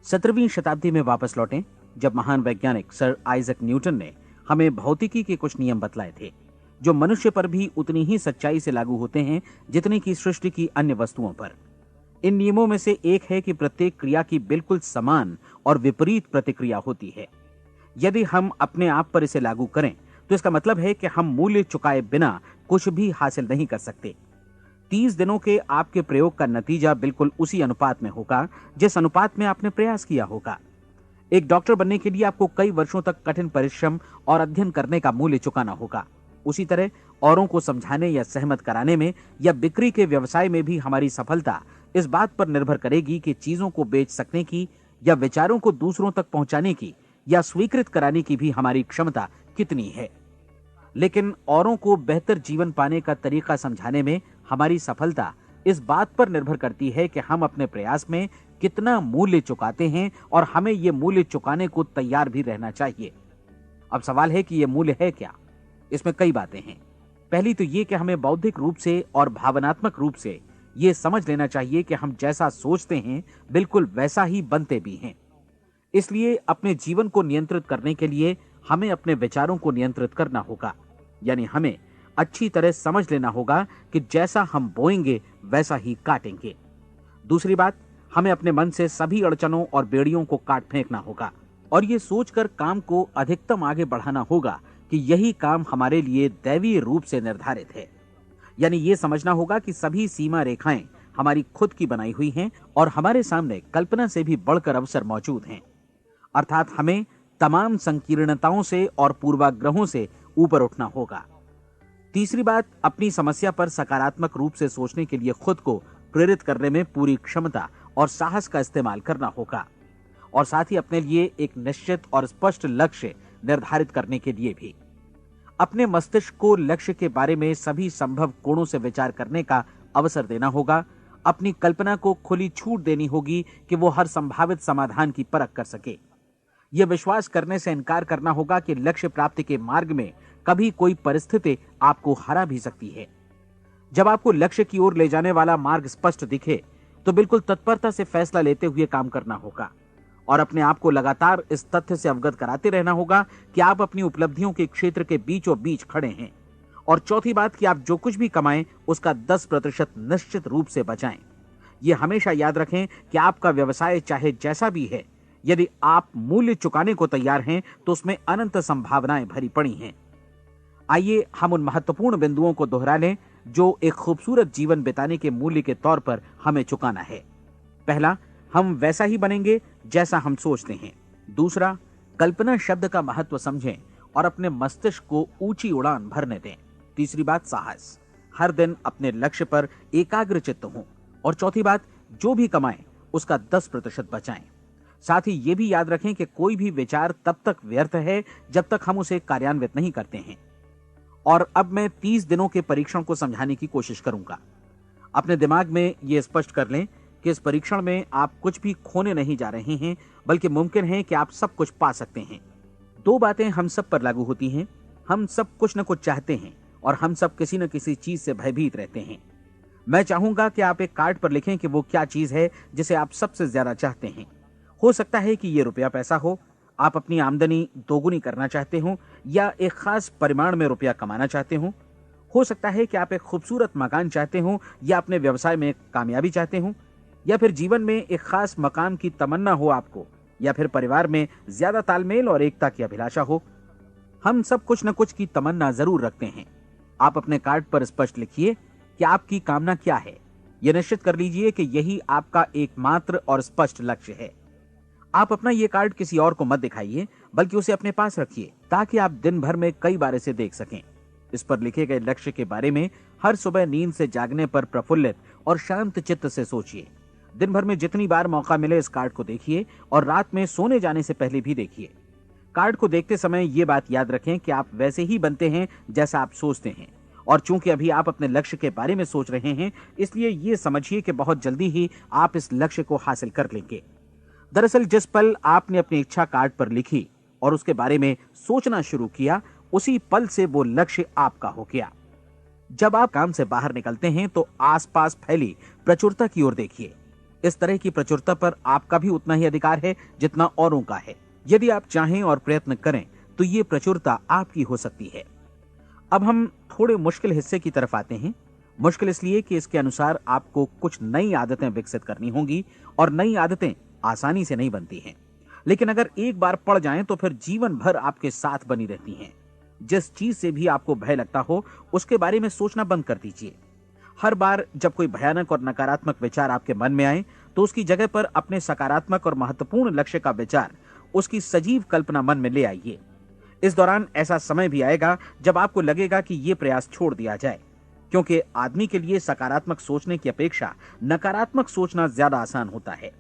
17वीं शताब्दी में वापस लौटें, जब महान वैज्ञानिक सर आइजक न्यूटन ने हमें भौतिकी के कुछ नियम बतलाए थे, जो मनुष्य पर भी उतनी ही सच्चाई से लागू होते हैं जितनी की सृष्टि की अन्य वस्तुओं पर। इन नियमों में से एक है कि प्रत्येक क्रिया की बिल्कुल समान और विपरीत प्रतिक्रिया होती है। यदि हम अपने आप पर इसे लागू करें तो इसका मतलब है कि हम मूल्य चुकाए बिना कुछ भी हासिल नहीं कर सकते। 30 दिनों के आपके प्रयोग का नतीजा बिल्कुल उसी अनुपात में होगा जिस अनुपात में आपने प्रयास किया होगा। एक डॉक्टर बनने के लिए आपको कई वर्षों तक कठिन परिश्रम और अध्ययन करने का मूल्य चुकाना होगा। उसी तरह औरों को समझाने या सहमत कराने में या बिक्री के व्यवसाय में भी हमारी सफलता इस बात पर निर्भर करेगी कि चीजों को बेच सकने की या विचारों को दूसरों तक पहुंचाने की या स्वीकृत कराने की भी हमारी क्षमता कितनी है। लेकिन औरों को बेहतर जीवन पाने का तरीका समझाने में हमारी सफलता इस बात पर निर्भर करती है कि हम अपने प्रयास में कितना मूल्य चुकाते हैं, और हमें यह मूल्य चुकाने को तैयार भी रहना चाहिए। अब सवाल है कि यह मूल्य है क्या? इसमें कई बातें हैं। पहली तो यह कि हमें बौद्धिक रूप से और भावनात्मक रूप से यह समझ लेना चाहिए कि हम जैसा सोचते हैं बिल्कुल वैसा ही बनते भी हैं। इसलिए अपने जीवन को नियंत्रित करने के लिए हमें अपने विचारों को नियंत्रित करना होगा। यानी हमें अच्छी तरह समझ लेना होगा कि जैसा हम बोएंगे वैसा ही काटेंगे। दूसरी बात, हमें अपने मन से सभी अड़चनों और बेड़ियों को काट फेंकना होगा और ये सोचकर काम को अधिकतम आगे बढ़ाना होगा कि यही काम हमारे लिए दैवीय रूप से निर्धारित है। यानी ये समझना होगा कि सभी सीमा रेखाएं हमारी खुद की बनाई हुई हैं और हमारे सामने कल्पना से भी बढ़कर अवसर मौजूद हैं। अर्थात हमें तमाम संकीर्णताओं से और पूर्वाग्रहों से ऊपर उठना होगा। तीसरी बात, अपनी समस्या पर सकारात्मक रूप से सोचने के लिए खुद को प्रेरित करने में पूरी क्षमता और साहस का इस्तेमाल करना होगा, और साथ ही अपने लिए एक निश्चित और स्पष्ट लक्ष्य निर्धारित करने के लिए भी। अपने मस्तिष्क को लक्ष्य के बारे में सभी संभव कोणों से विचार करने का अवसर देना होगा। अपनी कल्पना को खुली छूट देनी होगी कि वो हर संभावित समाधान की परख कर सके। यह विश्वास करने से इनकार करना होगा कि लक्ष्य प्राप्ति के मार्ग में कभी कोई परिस्थिति आपको हरा भी सकती है। जब आपको लक्ष्य की ओर ले जाने वाला मार्ग स्पष्ट दिखे तो बिल्कुल तत्परता से फैसला लेते हुए काम करना होगा और अपने आप को लगातार इस तथ्य से अवगत कराते रहना होगा कि आप अपनी उपलब्धियों के क्षेत्र के बीचों बीच खड़े हैं। और चौथी बात कि आप जो कुछ भी कमाएं उसका 10% निश्चित रूप से बचाएं। यह हमेशा याद रखें कि आपका व्यवसाय चाहे जैसा भी है, यदि आप मूल्य चुकाने को तैयार हैं तो उसमें अनंत संभावनाएं भरी पड़ी हैं। आइए हम उन महत्वपूर्ण बिंदुओं को दोहरा लें जो एक खूबसूरत जीवन बिताने के मूल्य के तौर पर हमें चुकाना है। पहला, हम वैसा ही बनेंगे जैसा हम सोचते हैं। दूसरा, कल्पना शब्द का महत्व समझें और अपने मस्तिष्क को ऊंची उड़ान भरने दें। तीसरी बात, साहस, हर दिन अपने लक्ष्य पर एकाग्र चित्त हों। और चौथी बात, जो भी कमाएं उसका 10% बचाएं। साथ ही ये भी याद रखें कि कोई भी विचार तब तक व्यर्थ है जब तक हम उसे कार्यान्वित नहीं करते हैं। और अब मैं 30 दिनों के परीक्षण को समझाने की कोशिश करूंगा। अपने दिमाग में यह स्पष्ट कर लें कि इस परीक्षण में आप कुछ भी खोने नहीं जा रहे हैं, बल्कि मुमकिन है कि आप सब कुछ पा सकते हैं। 2 बातें हम सब पर लागू होती हैं। हम सब कुछ न कुछ चाहते हैं और हम सब किसी न किसी चीज से भयभीत रहते हैं। मैं चाहूंगा कि आप एक कार्ड पर लिखें कि वो क्या चीज है जिसे आप सबसे ज्यादा चाहते हैं। हो सकता है कि ये रुपया पैसा हो, आप अपनी आमदनी दोगुनी करना चाहते हो, या एक खास परिमाण में रुपया कमाना चाहते हो सकता है कि आप एक खूबसूरत मकान चाहते हो, या अपने व्यवसाय में कामयाबी चाहते हो, या फिर जीवन में एक खास मकाम की तमन्ना हो आपको, या फिर परिवार में ज्यादा तालमेल और एकता की अभिलाषा हो। हम सब कुछ न कुछ की तमन्ना जरूर रखते हैं। आप अपने कार्ड पर स्पष्ट लिखिए कि आपकी कामना क्या है। यह निश्चित कर लीजिए कि यही आपका एकमात्र और स्पष्ट लक्ष्य है। आप अपना यह कार्ड किसी और को मत दिखाइए, बल्कि उसे अपने पास रखिए ताकि आप दिन भर में कई बार इसे देख सकें। इस पर लिखे गए लक्ष्य के बारे में हर सुबह नींद से जागने पर प्रफुल्लित और शांत चित्त से सोचिए। दिन भर में जितनी बार मौका मिले इस कार्ड को देखिए और रात में सोने जाने से पहले भी देखिए। कार्ड को देखते समय ये बात याद रखें कि आप वैसे ही बनते हैं जैसा आप सोचते हैं। और चूंकि अभी आप अपने लक्ष्य के बारे में सोच रहे हैं, इसलिए ये समझिए कि बहुत जल्दी ही आप इस लक्ष्य को हासिल कर लेंगे। दरअसल जिस पल आपने अपनी इच्छा कार्ड पर लिखी और उसके बारे में सोचना शुरू किया, उसी पल से वो लक्ष्य आपका हो गया। जब आप काम से बाहर निकलते हैं तो आसपास फैली प्रचुरता की ओर देखिए। इस तरह की प्रचुरता पर आपका भी उतना ही अधिकार है जितना औरों का है। यदि आप चाहें और प्रयत्न करें तो ये प्रचुरता आपकी हो सकती है। अब हम थोड़े मुश्किल हिस्से की तरफ आते हैं। मुश्किल इसलिए कि इसके अनुसार आपको कुछ नई आदतें विकसित करनी होंगी और नई आदतें आसानी से नहीं बनती हैं, लेकिन अगर एक बार पड़ जाएं तो फिर जीवन भर आपके साथ बनी रहती हैं। जिस चीज से भी आपको भय लगता हो उसके बारे में सोचना बंद कर दीजिए। हर बार जब कोई भयानक और नकारात्मक विचार आपके मन में आए तो उसकी जगह पर अपने सकारात्मक और महत्वपूर्ण लक्ष्य का विचार, उसकी सजीव कल्पना मन में ले आइए। इस दौरान ऐसा समय भी आएगा जब आपको लगेगा कि यह प्रयास छोड़ दिया जाए, क्योंकि आदमी के लिए सकारात्मक सोचने की अपेक्षा नकारात्मक सोचना ज्यादा आसान होता है।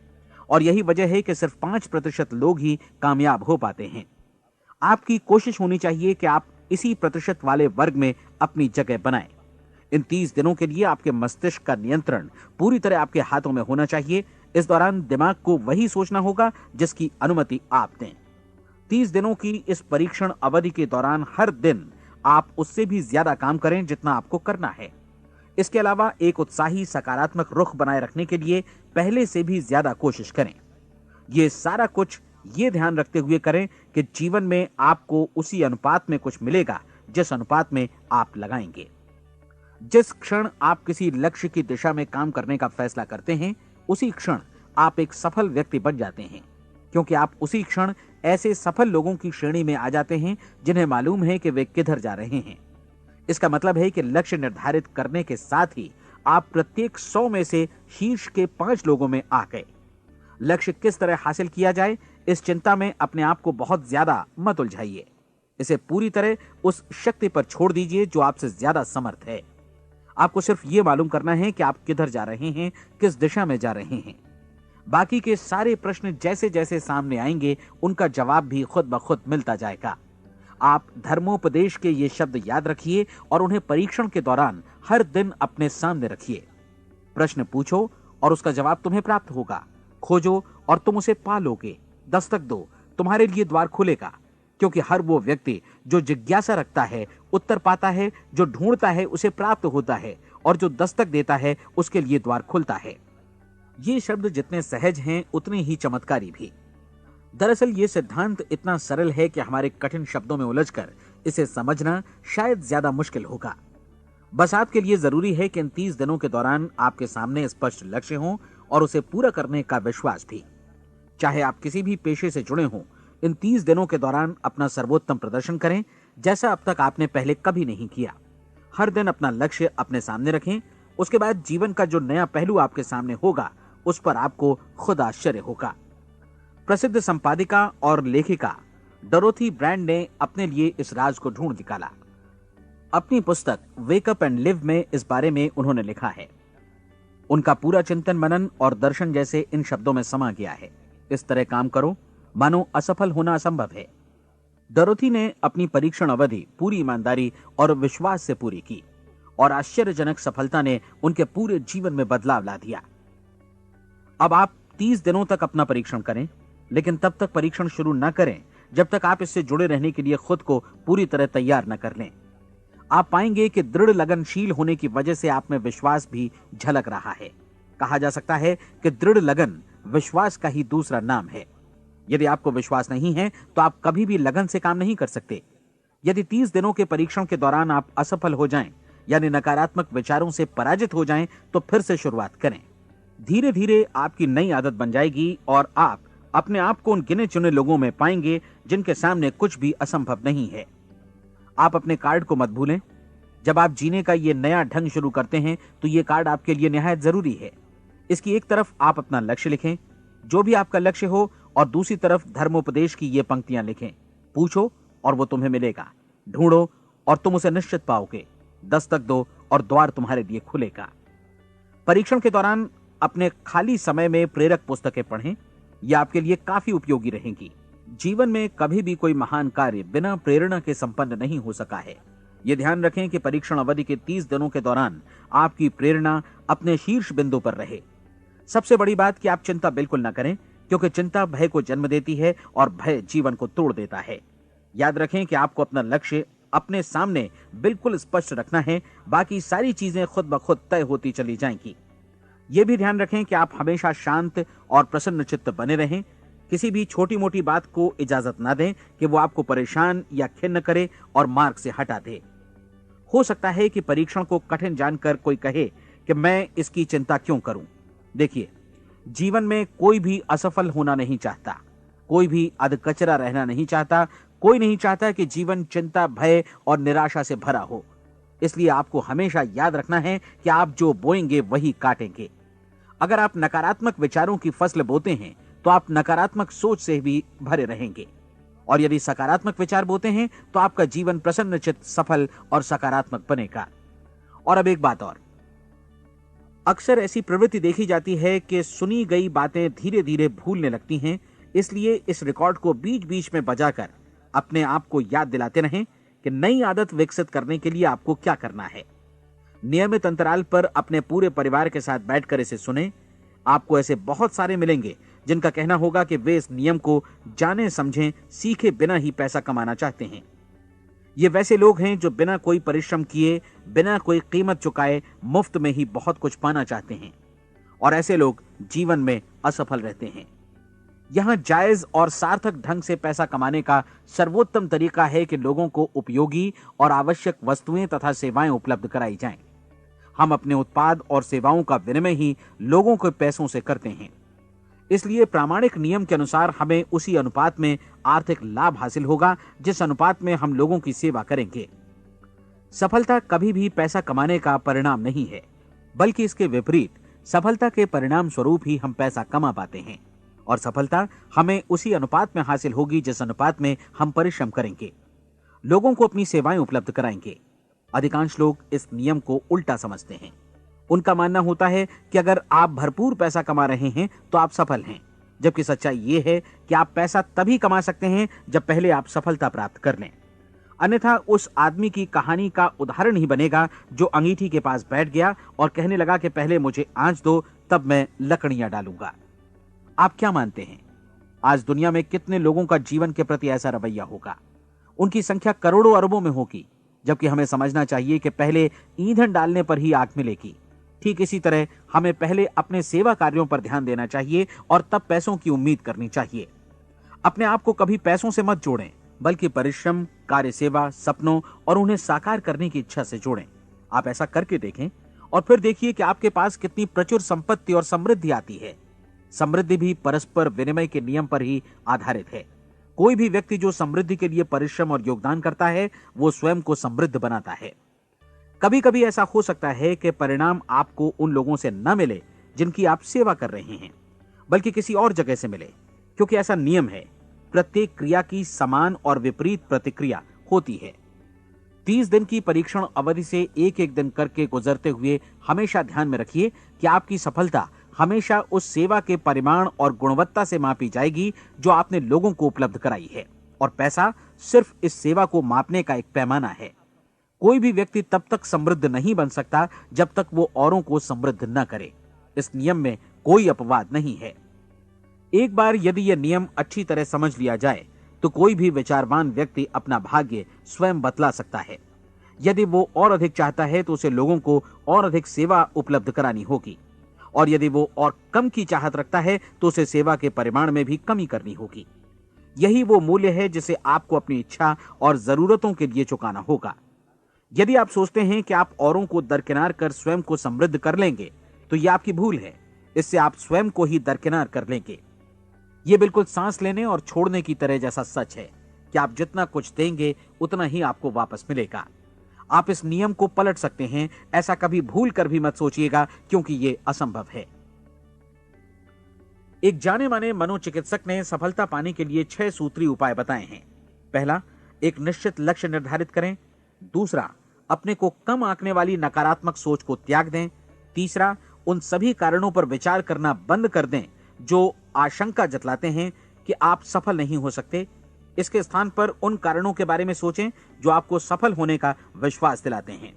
और यही वजह है कि सिर्फ 5% लोग ही कामयाब हो पाते हैं। आपकी कोशिश होनी चाहिए कि आप इसी प्रतिशत वाले वर्ग में अपनी जगह बनाएं। इन 30 दिनों के लिए आपके मस्तिष्क का नियंत्रण पूरी तरह आपके हाथों में होना चाहिए। इस दौरान दिमाग को वही सोचना होगा जिसकी अनुमति आप दें। 30 दिनों की इस परीक्षण अवधि के दौरान हर दिन आप उससे भी ज्यादा काम करें जितना आपको करना है। इसके अलावा एक उत्साही सकारात्मक रुख बनाए रखने के लिए पहले से भी ज्यादा कोशिश करें। ये सारा कुछ ये ध्यान रखते हुए करें कि जीवन में आपको उसी अनुपात में कुछ मिलेगा जिस अनुपात में आप लगाएंगे। जिस क्षण आप किसी लक्ष्य की दिशा में काम करने का फैसला करते हैं, उसी क्षण आप एक सफल व्यक्ति बन जाते हैं, क्योंकि आप उसी क्षण ऐसे सफल लोगों की श्रेणी में आ जाते हैं जिन्हें मालूम है कि वे किधर जा रहे हैं। इसका मतलब है कि लक्ष्य निर्धारित करने के साथ ही आप प्रत्येक 100 में से शीर्ष के 5 लोगों में आ गए। लक्ष्य किस तरह हासिल किया जाए, इस चिंता में अपने आप को बहुत ज्यादा मत उलझाइए। इसे पूरी तरह उस शक्ति पर छोड़ दीजिए जो आपसे ज्यादा समर्थ है। आपको सिर्फ ये मालूम करना है कि आप किधर जा रहे हैं, किस दिशा में जा रहे हैं। बाकी के सारे प्रश्न जैसे जैसे सामने आएंगे उनका जवाब भी खुद ब खुद मिलता जाएगा। आप धर्मोपदेश के ये शब्द याद रखिए और उन्हें परीक्षण के दौरान हर दिन अपने सामने रखिए। प्रश्न पूछो और उसका जवाब तुम्हें प्राप्त होगा। खोजो और तुम उसे पा लोगे। दस्तक दो, तुम्हारे लिए द्वार खुलेगा, क्योंकि हर वो व्यक्ति जो जिज्ञासा रखता है उत्तर पाता है, जो ढूंढता है उसे प्राप्त होता है, और जो दस्तक देता है उसके लिए द्वार खुलता है। ये शब्द जितने सहज हैं उतने ही चमत्कारी भी। दरअसल ये सिद्धांत इतना सरल है कि हमारे कठिन शब्दों में उलझकर इसे समझना शायद ज्यादा मुश्किल होगा। बस आपके लिए जरूरी है कि इन 30 दिनों के दौरान आपके सामने स्पष्ट लक्ष्य हो और उसे पूरा करने का विश्वास भी। चाहे आप किसी भी पेशे से जुड़े हों, इन 30 दिनों के दौरान अपना सर्वोत्तम प्रदर्शन करें, जैसा अब तक आपने पहले कभी नहीं किया। हर दिन अपना लक्ष्य अपने सामने रखें। उसके बाद जीवन का जो नया पहलू आपके सामने होगा उस पर आपको खुद आश्चर्य होगा। प्रसिद्ध संपादिका और लेखिका डोरोथी ब्रैंड ने अपने लिए इस राज को ढूंढ निकाला। अपनी पुस्तक वेक अप एंड लिव में इस बारे में उन्होंने लिखा है। उनका पूरा चिंतन मनन और दर्शन जैसे इन शब्दों में समा गया है। इस तरह काम करो मानो असफल होना असंभव है। डोरोथी ने अपनी परीक्षण अवधि पूरी ईमानदारी और विश्वास से पूरी की और आश्चर्यजनक सफलता ने उनके पूरे जीवन में बदलाव ला दिया। अब आप 30 दिनों तक अपना परीक्षण करें, लेकिन तब तक परीक्षण शुरू न करें जब तक आप इससे जुड़े रहने के लिए खुद को पूरी तरह तैयार न कर लें। आप पाएंगे कि दृढ़ लगनशील होने की वजह से आप में विश्वास भी झलक रहा है। कहा जा सकता है कि दृढ़ लगन विश्वास का ही दूसरा नाम है। यदि आपको विश्वास नहीं है तो आप कभी भी लगन से काम नहीं कर सकते। यदि 30 दिनों के परीक्षण के दौरान आप असफल हो जाएं, यानी नकारात्मक विचारों से पराजित हो जाएं, तो फिर से शुरुआत करें। धीरे धीरे आपकी नई आदत बन जाएगी और आप अपने आप को उन गिने चुने लोगों में पाएंगे जिनके सामने कुछ भी असंभव नहीं है। आप अपने कार्ड को मत भूलें। जब आप जीने का ये नया ढंग शुरू करते हैं तो ये कार्ड आपके लिए निहायत जरूरी है। इसकी एक तरफ आप अपना लक्ष्य लिखें, जो भी आपका लक्ष्य हो, और दूसरी तरफ धर्मोपदेश की ये पंक्तियां लिखें। पूछो और वो तुम्हें मिलेगा, ढूंढो और तुम उसे निश्चित पाओगे, दस्तक दो और द्वार तुम्हारे लिए खुलेगा। परीक्षण के दौरान अपने खाली समय में प्रेरक पुस्तकें पढ़ें। यह आपके लिए काफी उपयोगी रहेंगी। जीवन में कभी भी कोई महान कार्य बिना प्रेरणा के संपन्न नहीं हो सका है। यह ध्यान रखें कि परीक्षण अवधि के 30 दिनों के दौरान आपकी प्रेरणा अपने शीर्ष बिंदु पर रहे। सबसे बड़ी बात कि आप चिंता बिल्कुल न करें, क्योंकि चिंता भय को जन्म देती है और भय जीवन को तोड़ देता है। याद रखें कि आपको अपना लक्ष्य अपने सामने बिल्कुल स्पष्ट रखना है, बाकी सारी चीजें खुद ब खुद तय होती चली जाएंगी। यह भी ध्यान रखें कि आप हमेशा शांत और प्रसन्न चित्त बने रहें। किसी भी छोटी मोटी बात को इजाजत ना दें कि वो आपको परेशान या खिन्न करे और मार्ग से हटा दे। हो सकता है कि परीक्षण को कठिन जानकर कोई कहे कि मैं इसकी चिंता क्यों करूं। देखिए, जीवन में कोई भी असफल होना नहीं चाहता, कोई भी अधकचरा रहना नहीं चाहता, कोई नहीं चाहता कि जीवन चिंता, भय और निराशा से भरा हो। इसलिए आपको हमेशा याद रखना है कि आप जो बोएंगे वही काटेंगे। अगर आप नकारात्मक विचारों की फसल बोते हैं तो आप नकारात्मक सोच से भी भरे रहेंगे, और यदि सकारात्मक विचार बोते हैं तो आपका जीवन प्रसन्नचित्त, सफल और सकारात्मक बनेगा। और अब एक बात और, अक्सर ऐसी प्रवृत्ति देखी जाती है कि सुनी गई बातें धीरे धीरे भूलने लगती हैं। इसलिए इस रिकॉर्ड को बीच बीच में बजाकर अपने आप को याद दिलाते रहें कि नई आदत विकसित करने के लिए आपको क्या करना है। नियमित अंतराल पर अपने पूरे परिवार के साथ बैठकर इसे सुनें। आपको ऐसे बहुत सारे मिलेंगे जिनका कहना होगा कि वे इस नियम को जाने समझें सीखे बिना ही पैसा कमाना चाहते हैं। ये वैसे लोग हैं जो बिना कोई परिश्रम किए, बिना कोई कीमत चुकाए मुफ्त में ही बहुत कुछ पाना चाहते हैं, और ऐसे लोग जीवन में असफल रहते हैं। यहां जायज और सार्थक ढंग से पैसा कमाने का सर्वोत्तम तरीका है कि लोगों को उपयोगी और आवश्यक वस्तुएं तथा सेवाएं उपलब्ध कराई जाएं। हम अपने उत्पाद और सेवाओं का विनिमय ही लोगों के पैसों से करते हैं। इसलिए प्रामाणिक नियम के अनुसार हमें उसी अनुपात में आर्थिक लाभ हासिल होगा जिस अनुपात में हम लोगों की सेवा करेंगे। सफलता कभी भी पैसा कमाने का परिणाम नहीं है, बल्कि इसके विपरीत सफलता के परिणाम स्वरूप ही हम पैसा कमा पाते हैं, और सफलता हमें उसी अनुपात में हासिल होगी जिस अनुपात में हम परिश्रम करेंगे, लोगों को अपनी सेवाएं उपलब्ध कराएंगे। अधिकांश लोग इस नियम को उल्टा समझते हैं। उनका मानना होता है कि अगर आप भरपूर पैसा कमा रहे हैं तो आप सफल हैं, जबकि सच्चाई ये है कि आप पैसा तभी कमा सकते हैं जब पहले आप सफलता प्राप्त कर लें। अन्यथा उस आदमी की कहानी का उदाहरण ही बनेगा जो अंगीठी के पास बैठ गया और कहने लगा कि पहले मुझे आंच दो, तब मैं लकड़ियां डालूंगा। आप क्या मानते हैं, आज दुनिया में कितने लोगों का जीवन के प्रति ऐसा रवैया होगा? उनकी संख्या करोड़ों अरबों में होगी, जबकि हमें समझना चाहिए कि पहले ईंधन डालने पर ही आग मिलेगी। ठीक इसी तरह हमें पहले अपने सेवा कार्यों पर ध्यान देना चाहिए और तब पैसों की उम्मीद करनी चाहिए। अपने आप को कभी पैसों से मत जोड़ें, बल्कि परिश्रम, कार्य सेवा, सपनों और उन्हें साकार करने की इच्छा से जोड़ें। आप ऐसा करके देखें और फिर देखिए कि आपके पास कितनी प्रचुर संपत्ति और समृद्धि आती है। समृद्धि भी परस्पर विनिमय के नियम पर ही आधारित है। कोई भी व्यक्ति जो समृद्धि के लिए परिश्रम और योगदान करता है, वो स्वयं को समृद्ध बनाता है। कभी कभी ऐसा हो सकता है कि परिणाम आपको उन लोगों से न मिले जिनकी आप सेवा कर रहे हैं, बल्कि किसी और जगह से मिले, क्योंकि ऐसा नियम है, प्रत्येक क्रिया की समान और विपरीत प्रतिक्रिया होती है। 30 दिन की परीक्षण अवधि से एक एक दिन करके गुजरते हुए हमेशा ध्यान में रखिए कि आपकी सफलता हमेशा उस सेवा के परिमाण और गुणवत्ता से मापी जाएगी जो आपने लोगों को उपलब्ध कराई है, और पैसा सिर्फ इस सेवा को मापने का एक पैमाना है। कोई भी व्यक्ति तब तक समृद्ध नहीं बन सकता जब तक वो औरों को समृद्ध न करे। इस नियम में कोई अपवाद नहीं है। एक बार यदि यह नियम अच्छी तरह समझ लिया जाए तो कोई भी विचारवान व्यक्ति अपना भाग्य स्वयं बतला सकता है। यदि वो और अधिक चाहता है तो उसे लोगों को और अधिक सेवा उपलब्ध करानी होगी, और यदि वो और कम की चाहत रखता है तो उसे सेवा के परिमाण में भी कमी करनी होगी। यही वो मूल्य है जिसे आपको अपनी इच्छा और जरूरतों के लिए चुकाना होगा। यदि आप सोचते हैं कि आप औरों को दरकिनार कर स्वयं को समृद्ध कर लेंगे तो यह आपकी भूल है। इससे आप स्वयं को ही दरकिनार कर लेंगे। यह बिल्कुल सांस लेने और छोड़ने की तरह जैसा सच है कि आप जितना कुछ देंगे उतना ही आपको वापस मिलेगा। आप इस नियम को पलट सकते हैं, ऐसा कभी भूल कर भी मत सोचिएगा, क्योंकि यह असंभव है। एक जाने माने मनोचिकित्सक ने सफलता पाने के लिए 6 सूत्री उपाय बताए हैं। पहला, एक निश्चित लक्ष्य निर्धारित करें। दूसरा, अपने को कम आंकने वाली नकारात्मक सोच को त्याग दें। तीसरा, उन सभी कारणों पर विचार करना बंद कर दें जो आशंका जतलाते हैं कि आप सफल नहीं हो सकते। इसके स्थान पर उन कारणों के बारे में सोचें जो आपको सफल होने का विश्वास दिलाते हैं।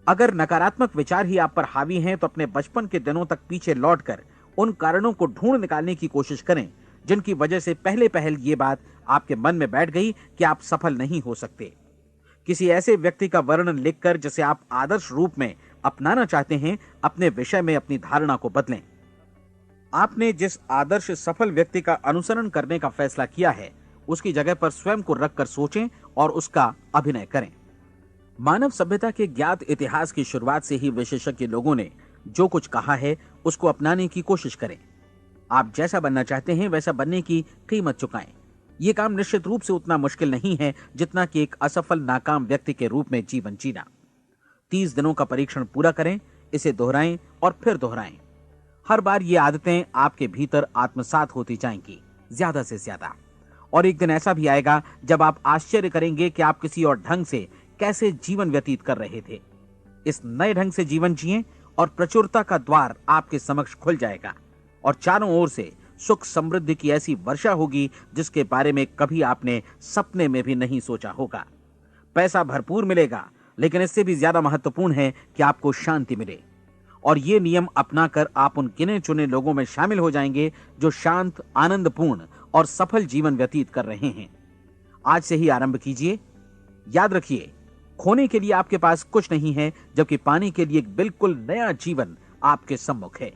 अगर नकारात्मक विचार ही आप पर हावी हैं तो अपने बचपन के दिनों तक पीछे लौटकर उन कारणों को ढूंढ निकालने की कोशिश करें जिनकी वजह से पहले पहल ये बात आपके मन में बैठ गई कि आप सफल नहीं हो सकते। किसी ऐसे व्यक्ति का वर्णन लिखकर जिसे आप आदर्श रूप में अपनाना चाहते हैं, अपने विषय में अपनी धारणा को बदलें। आपने जिस आदर्श सफल व्यक्ति का अनुसरण करने का फैसला किया है, उसकी जगह पर स्वयं को रखकर सोचें और उसका अभिनय करें। मानव सभ्यता के ज्ञात इतिहास की शुरुआत से ही विशेषज्ञ लोगों ने जो कुछ कहा है उसको अपनाने की कोशिश करें। आप जैसा बनना चाहते हैं वैसा बनने की कीमत चुकाएं। यह काम निश्चित रूप से उतना मुश्किल नहीं है जितना कि एक असफल नाकाम व्यक्ति के रूप में जीवन जीना। 30 दिनों का परीक्षण पूरा करें, इसे दोहराएं और फिर दोहराएं। हर बार ये आदतें आपके भीतर आत्मसात होती जाएंगी, ज्यादा से ज्यादा। और एक दिन ऐसा भी आएगा जब आप आश्चर्य करेंगे कि आप किसी और ढंग से कैसे जीवन व्यतीत कर रहे थे। इस नए ढंग से जीवन जिएं और प्रचुरता का द्वार आपके समक्ष खुल जाएगा और चारों ओर से सुख समृद्धि की ऐसी वर्षा होगी जिसके बारे में कभी आपने सपने में भी नहीं सोचा होगा। पैसा भरपूर मिलेगा, लेकिन इससे भी ज्यादा महत्वपूर्ण है कि आपको शांति मिले। और ये नियम अपनाकर आप उन गिने चुने लोगों में शामिल हो जाएंगे जो शांत, आनंदपूर्ण और सफल जीवन व्यतीत कर रहे हैं। आज से ही आरंभ कीजिए। याद रखिए, खोने के लिए आपके पास कुछ नहीं है, जबकि पाने के लिए एक बिल्कुल नया जीवन आपके सम्मुख है।